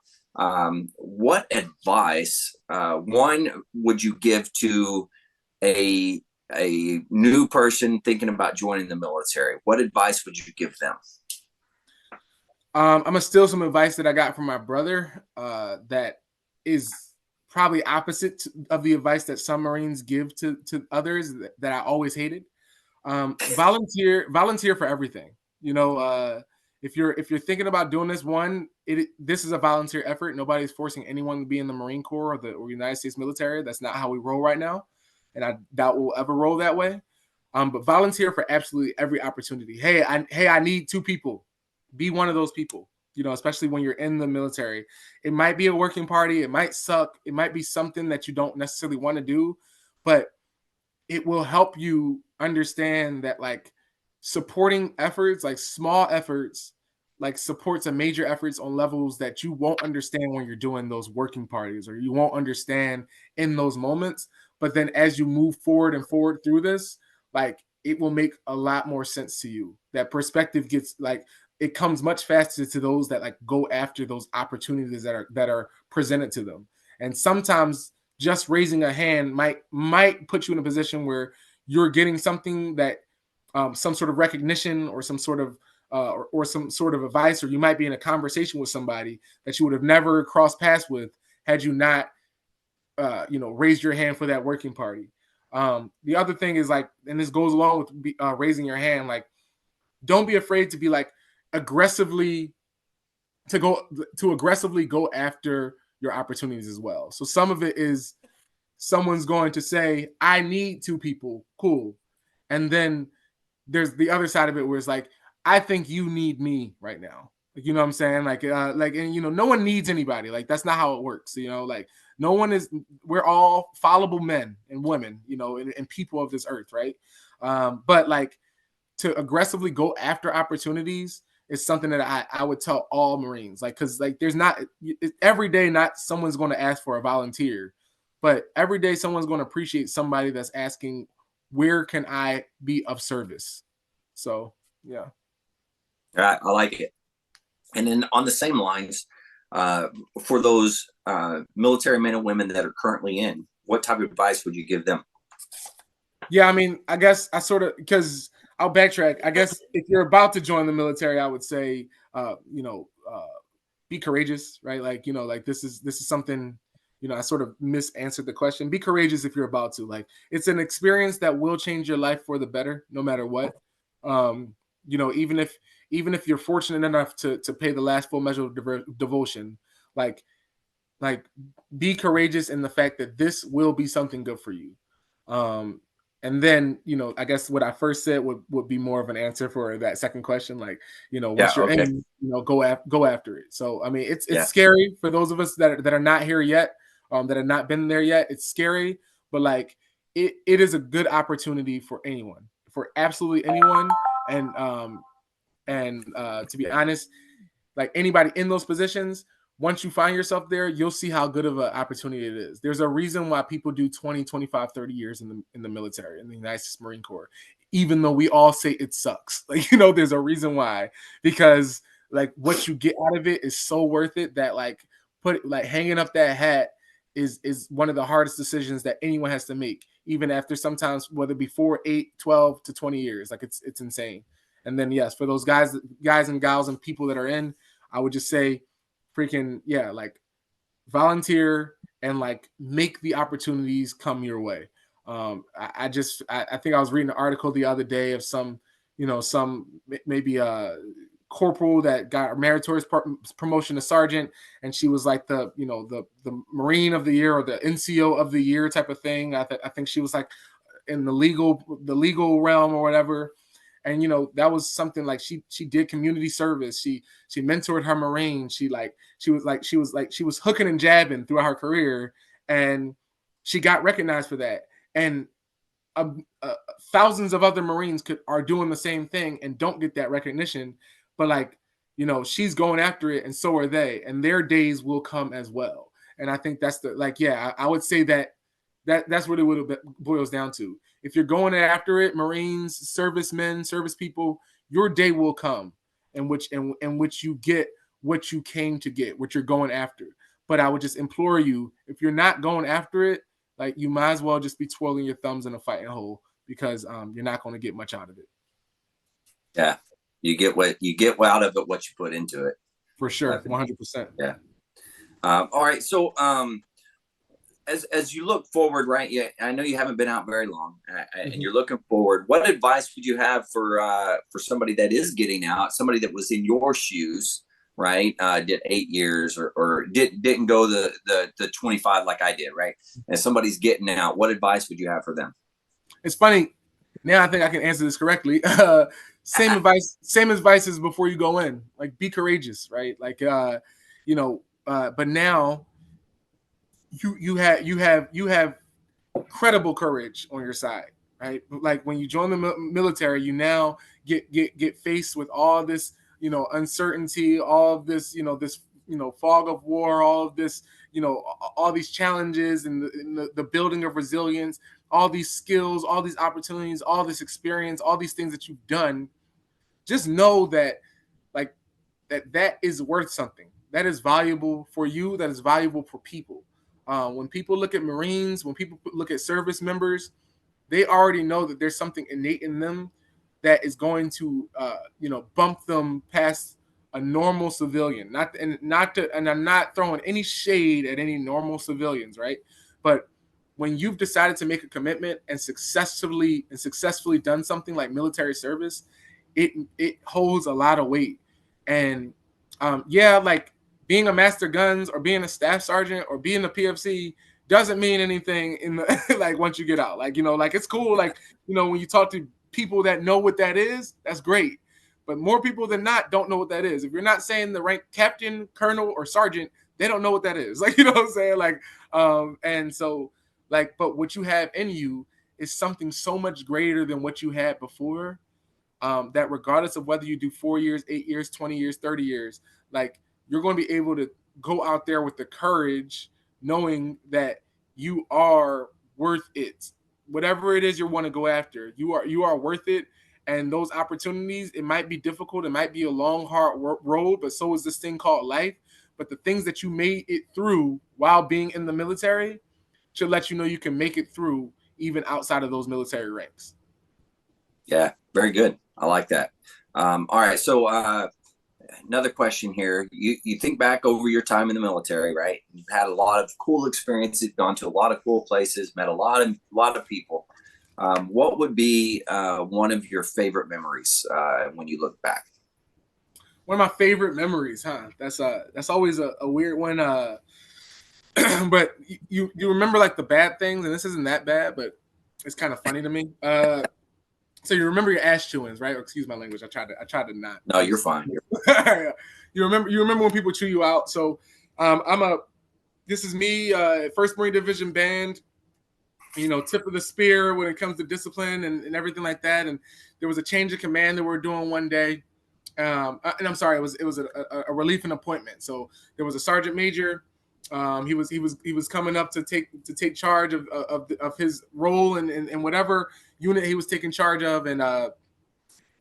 what advice, one, would you give to a new person thinking about joining the military? What advice would you give them? I'm gonna steal some advice that I got from my brother that is probably opposite of the advice that some Marines give to others that I always hated. Volunteer for everything. If you're thinking about doing this, this is a volunteer effort. Nobody's forcing anyone to be in the Marine Corps or the United States military. That's not how we roll right now, and I doubt we'll ever roll that way. But volunteer for absolutely every opportunity. Hey, I need 2 people. Be one of those people. Especially when you're in the military. It might be a working party. It might suck. It might be something that you don't necessarily want to do, but it will help you understand that like supporting efforts, like small efforts, like supports a major efforts on levels that you won't understand when you're doing those working parties, or you won't understand in those moments. But then as you move forward through this, like it will make a lot more sense to you. That perspective gets like, it comes much faster to those that like go after those opportunities that are presented to them. And sometimes just raising a hand might put you in a position where you're getting something that some sort of recognition or some sort of or some sort of advice, or you might be in a conversation with somebody that you would have never crossed paths with had you not raised your hand for that working party. The other thing is like, and this goes along with raising your hand, like don't be afraid to be like aggressively go after your opportunities as well. So some of it is someone's going to say, I need 2 people. Cool. And then there's the other side of it where it's like, I think you need me right now. Like, you know what I'm saying? Like, and no one needs anybody. Like, that's not how it works. Like no one is, we're all fallible men and women, and people of this earth. Right. But like to aggressively go after opportunities is something that I would tell all Marines, like, cause like there's not every day, not someone's going to ask for a volunteer, but every day someone's going to appreciate somebody that's asking, where can I be of service? So, yeah. I like it. And then on the same lines, for those military men and women that are currently in, what type of advice would you give them? Yeah, I mean, I guess because I'll backtrack. I guess if you're about to join the military, I would say, be courageous, right? Like, like this is something, I sort of misanswered the question. Be courageous if you're about to. Like, it's an experience that will change your life for the better, no matter what. Even if you're fortunate enough to pay the last full measure of devotion, like be courageous in the fact that this will be something good for you. And then, I guess what I first said would be more of an answer for that second question. Like, once you're in, go after it. So, I mean, it's scary for those of us that are not here yet, that have not been there yet. It's scary, but like, it is a good opportunity for anyone, for absolutely anyone. And to be honest, like anybody in those positions, once you find yourself there, you'll see how good of an opportunity it is. There's a reason why people do 20, 25, 30 years in the military, in the United States Marine Corps, even though we all say it sucks. Like, there's a reason why, because like what you get out of it is so worth it that like hanging up that hat is one of the hardest decisions that anyone has to make, even after sometimes, whether it be 4, 8, 12 to 20 years. Like it's insane. And then yes, for those guys and gals and people that are in, I would just say, freaking yeah, like volunteer and like make the opportunities come your way. I think I was reading an article the other day of some maybe corporal that got a meritorious promotion to sergeant, and she was like the Marine of the year or the NCO of the year type of thing. I think she was like in the legal realm or whatever. And that was something like she did community service. She mentored her Marines. She was hooking and jabbing throughout her career, and she got recognized for that. And thousands of other Marines are doing the same thing and don't get that recognition. But she's going after it, and so are they, and their days will come as well. And I think that's I would say that's really what it boils down to. If you're going after it, Marines, servicemen, service people, your day will come in which you get what you came to get, what you're going after. But I would just implore you, if you're not going after it, like, you might as well just be twirling your thumbs in a fighting hole, because you're not going to get much out of it. Yeah, you get out of it what you put into it. For sure, 100%. Yeah. All right, so as you look forward, right? Yeah, I know you haven't been out very long, and you're looking forward. What advice would you have for somebody that is getting out, somebody that was in your shoes, right? Did 8 years or didn't go the 25 like I did, right? And somebody's getting out. What advice would you have for them? It's funny. Now I think I can answer this correctly. Same advice as before you go in. Like, be courageous, right? Like, but now you have credible courage on your side, right? Like, when you join the military, you now get faced with all this, uncertainty, all of this, this, fog of war, all of this, all these challenges and the building of resilience, all these skills, all these opportunities, all this experience, all these things that you've done. Just know that, like, that is worth something. That is valuable for you. That is valuable for people. When people look at Marines, when people look at service members, they already know that there's something innate in them that is going to, bump them past a normal civilian. And I'm not throwing any shade at any normal civilians, right? But when you've decided to make a commitment and successfully done something like military service, it holds a lot of weight. And like, being a master guns or being a staff sergeant or being a PFC doesn't mean anything in the like, once you get out. Like, it's cool. Like, when you talk to people that know what that is, that's great. But more people than not don't know what that is. If you're not saying the rank captain, colonel, or sergeant, they don't know what that is. Like, what I'm saying? Like, and so, like, but what you have in you is something so much greater than what you had before. That regardless of whether you do 4 years, 8 years, 20 years, 30 years, like, you're going to be able to go out there with the courage, knowing that you are worth it. Whatever it is you want to go after, you are worth it. And those opportunities, it might be difficult. It might be a long, hard road, but so is this thing called life. But the things that you made it through while being in the military should let you know you can make it through even outside of those military ranks. Yeah, very good. I like that. All right. So another question here. You think back over your time in the military, right? You've had a lot of cool experiences, gone to a lot of cool places, met a lot of people. What would be one of your favorite memories when you look back? One of my favorite memories, huh? That's always a weird one. But you remember, like, the bad things, and this isn't that bad, but it's kind of funny to me. So you remember your ass chewings, right? Or, excuse my language. I tried to not. No, you're fine. You remember when people chew you out. So this is me, 1st Marine Division Band, tip of the spear when it comes to discipline and everything like that. And there was a change of command that we were doing one day. And I'm sorry, it was a relief and appointment. So there was a sergeant major. He was coming up to take charge of his role and whatever unit he was taking charge of, and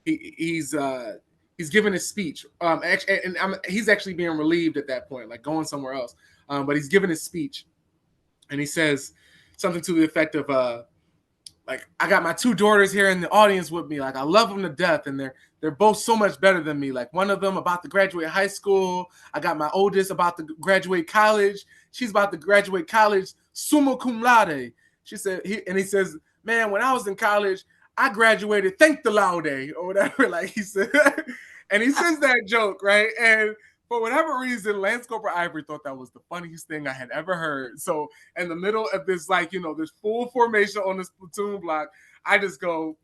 he's giving his speech. He's actually being relieved at that point, like going somewhere else. But he's giving his speech, and he says something to the effect of, like I got my two daughters here in the audience with me. Like I love them to death, and they're both so much better than me. Like one of them about to graduate high school. I got my oldest about to graduate college. She's about to graduate college summa cum laude. She said, he says, man, when I was in college, I graduated thank the laude or whatever. Like he said, and he says that joke, right? And for whatever reason, Lance Corporal Ivery thought that was the funniest thing I had ever heard. So in the middle of this, like, you know, this full formation on this platoon block, I just go,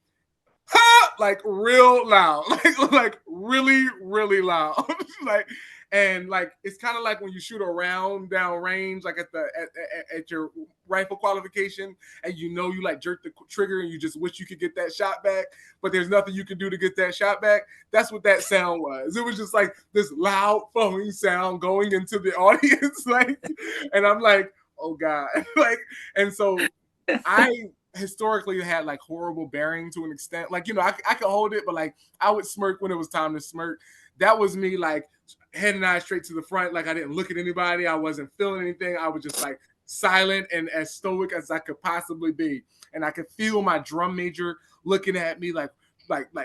ha! Like real loud, like really, really loud. Like, and like it's kind of like when you shoot a round down range, like at your rifle qualification, and you know you like jerk the trigger and you just wish you could get that shot back, but there's nothing you can do to get that shot back. That's what that sound was. It was just like this loud foaming sound going into the audience, like, and I'm like, oh God, like, and so I historically had like horrible bearing to an extent. Like, you know, I could hold it, but like I would smirk when it was time to smirk. That was me, like head and eyes straight to the front. Like I didn't look at anybody. I wasn't feeling anything. I was just like silent and as stoic as I could possibly be. And I could feel my drum major looking at me like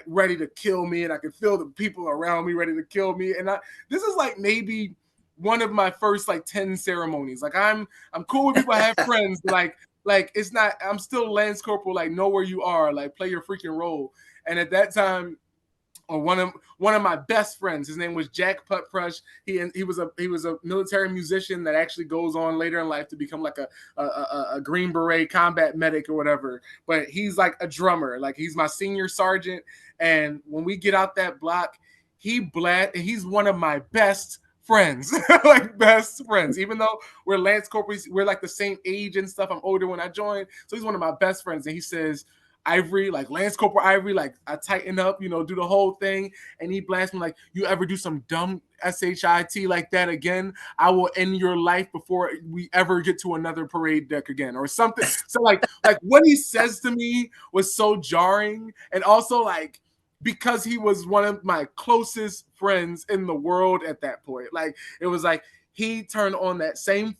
ready to kill me. And I could feel the people around me ready to kill me. And this is like maybe one of my first like 10 ceremonies. Like I'm cool with people. I have friends, like it's not, I'm still Lance Corporal, like know where you are, like play your freaking role. And at that time, or one of my best friends, his name was Jack Putt-Prush. He was a military musician that actually goes on later in life to become like a Green Beret combat medic or whatever. But he's like a drummer, like he's my senior sergeant. And when we get out that block, he's one of my best friends, like best friends. Even though we're Lance Corporals, we're like the same age and stuff. I'm older when I joined, so he's one of my best friends. And he says, Ivery, like Lance Corporal Ivery, like I tighten up, you know, do the whole thing. And he blasts me like, you ever do some dumb SHIT like that again, I will end your life before we ever get to another parade deck again, or something. So like what he says to me was so jarring, and also like because he was one of my closest friends in the world at that point. Like it was like he turned on that same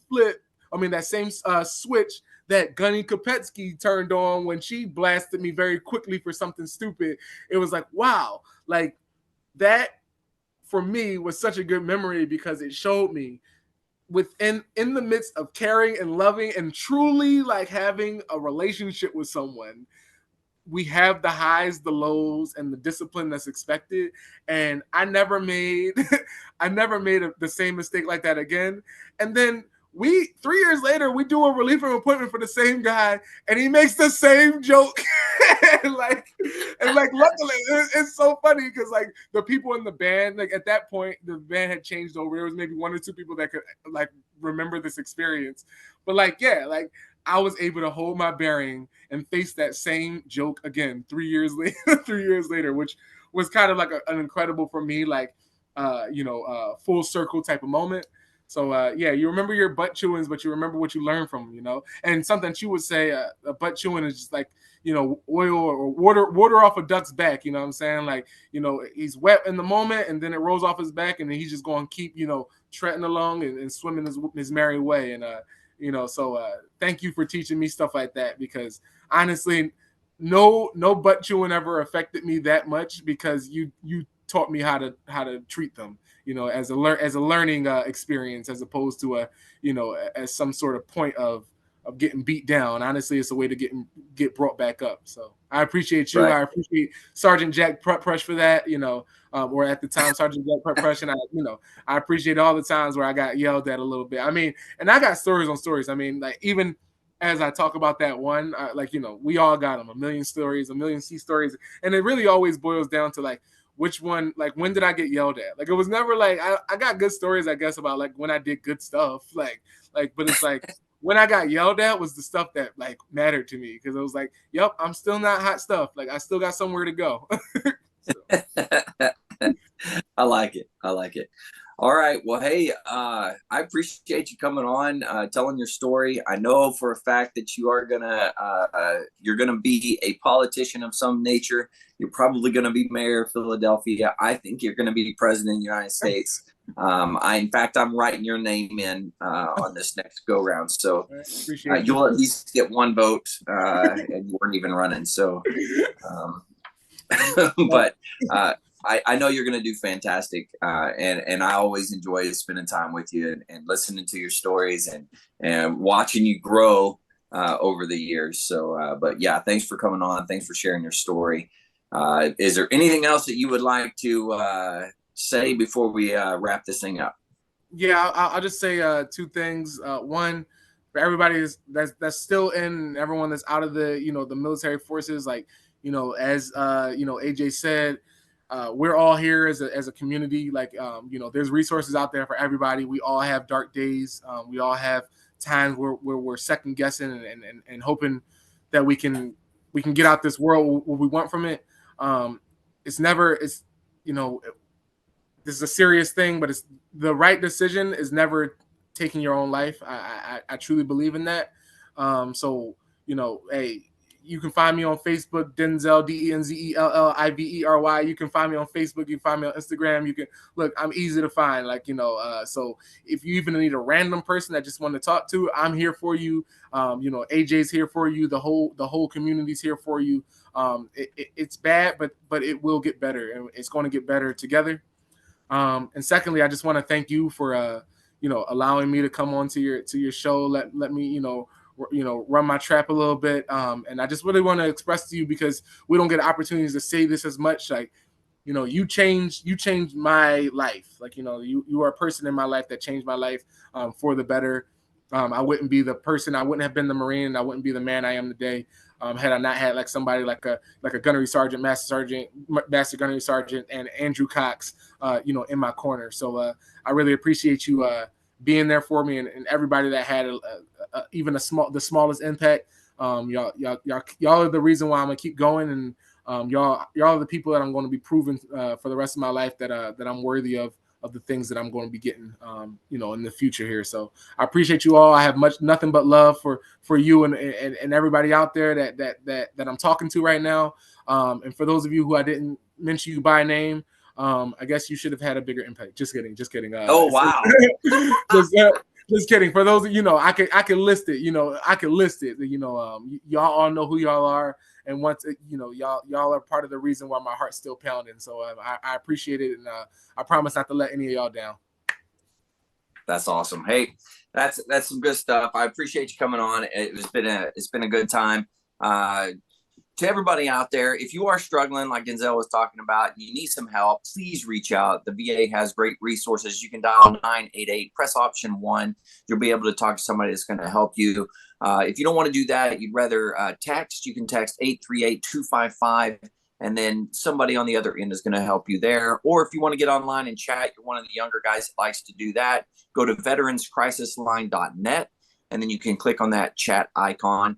switch that Gunny Kopetsky turned on when she blasted me very quickly for something stupid. It was like, wow, like that for me was such a good memory because it showed me in the midst of caring and loving and truly like having a relationship with someone, we have the highs, the lows, and the discipline that's expected. And I never made the same mistake like that again. And then 3 years later, we do a relief of appointment for the same guy, and he makes the same joke. and like luckily, it's so funny because like the people in the band, like at that point, the band had changed over. There was maybe 1 or 2 people that could like remember this experience. But like, yeah, like I was able to hold my bearing and face that same joke again 3 years later. 3 years later, which was kind of like an incredible for me, like full circle type of moment. So yeah, you remember your butt chewings, but you remember what you learned from them, you know. And something she would say, a butt chewing is just like, you know, oil or water off a duck's back. You know what I'm saying? Like, you know, he's wet in the moment, and then it rolls off his back, and then he's just going to keep, you know, treading along and swimming his merry way. And you know, so thank you for teaching me stuff like that, because honestly, no butt chewing ever affected me that much, because you taught me how to treat them, you know, as a learning experience, as opposed to as some sort of point of getting beat down. Honestly, it's a way to get brought back up. So I appreciate you. Right. I appreciate Sergeant Jack Putt-Prush for that, you know, or at the time Sergeant Jack Putt-Prush, and I appreciate all the times where I got yelled at a little bit. I mean, and I got stories on stories. I mean, like even as I talk about that one, like, you know, we all got them, a million stories, a million C stories, and it really always boils down to like, which one, like, when did I get yelled at? Like, it was never like, I got good stories, I guess, about like when I did good stuff, like, but it's like when I got yelled at was the stuff that like mattered to me, because it was like, yep, I'm still not hot stuff. Like, I still got somewhere to go. I like it. All right. Well, hey, I appreciate you coming on, telling your story. I know for a fact that you are you're gonna be a politician of some nature. You're probably gonna be mayor of Philadelphia. I think you're gonna be president of the United States. In fact, I'm writing your name in on this next go round. So Appreciate you'll at least get one vote, and you weren't even running. So, but I know you're going to do fantastic. And I always enjoy spending time with you and listening to your stories and watching you grow over the years. So, but yeah, thanks for coming on. Thanks for sharing your story. Is there anything else that you would like to say before we wrap this thing up? Yeah, I'll just say two things. One, for everybody that's still in, everyone that's out of the the military forces, like as AJ said, we're all here as a community. Like there's resources out there for everybody. We all have dark days. We all have times where we're second guessing and hoping that we can get out this world what we want from it. It's this is a serious thing, but it's the right decision is never taking your own life. I truly believe in that. So hey, you can find me on Facebook, Denzell, DenzellIvery. You can find me on Facebook. You can find me on Instagram. You can look. I'm easy to find. So if you even need a random person that just want to talk to, I'm here for you. AJ's here for you. The whole community's here for you. It's bad, but it will get better, and it's going to get better together. And secondly, I just want to thank you for allowing me to come on to your show. Let me run my trap a little bit. And I just really want to express to you, because we don't get opportunities to say this as much. Like you changed my life. Like you are a person in my life that changed my life for the better. I wouldn't be the person. I wouldn't have been the Marine, and I wouldn't be the man I am today had I not had like somebody like a gunnery sergeant, master gunnery sergeant, and Andrew Cox, in my corner. So I really appreciate you being there for me, and everybody that had even the smallest impact. Y'all are the reason why I'm gonna keep going, and y'all are the people that I'm going to be proving for the rest of my life that I'm worthy of the things that I'm going to be getting, in the future here. So I appreciate you all. I have nothing but love for you and everybody out there that I'm talking to right now. And for those of you who I didn't mention you by name, I guess you should have had a bigger impact. Just kidding. Oh, wow. Just kidding. For those, I can list it. I can list it. Y'all all know who y'all are, and once y'all are part of the reason why my heart's still pounding. So I appreciate it, and I promise not to let any of y'all down. That's awesome. Hey, that's some good stuff. I appreciate you coming on. It's been a good time. To everybody out there, if you are struggling, like Denzell was talking about, you need some help, please reach out. The VA has great resources. You can dial 988, press option 1. You'll be able to talk to somebody that's going to help you. If you don't want to do that, you'd rather text, you can text 838-255, and then somebody on the other end is going to help you there. Or if you want to get online and chat, you're one of the younger guys that likes to do that, go to veteranscrisisline.net, and then you can click on that chat icon.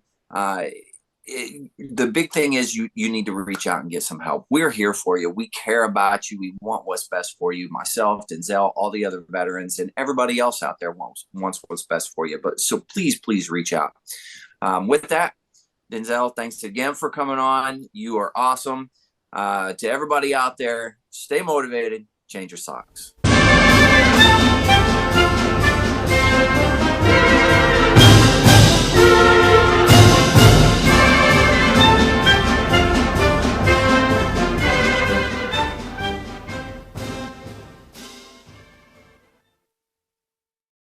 The big thing is you need to reach out and get some help. We're here for you. We care about you. We want what's best for you. Myself, Denzell, all the other veterans, and everybody else out there wants what's best for you. But so please reach out. With that, Denzell, thanks again for coming on. You are awesome. To everybody out there, stay motivated, change your socks.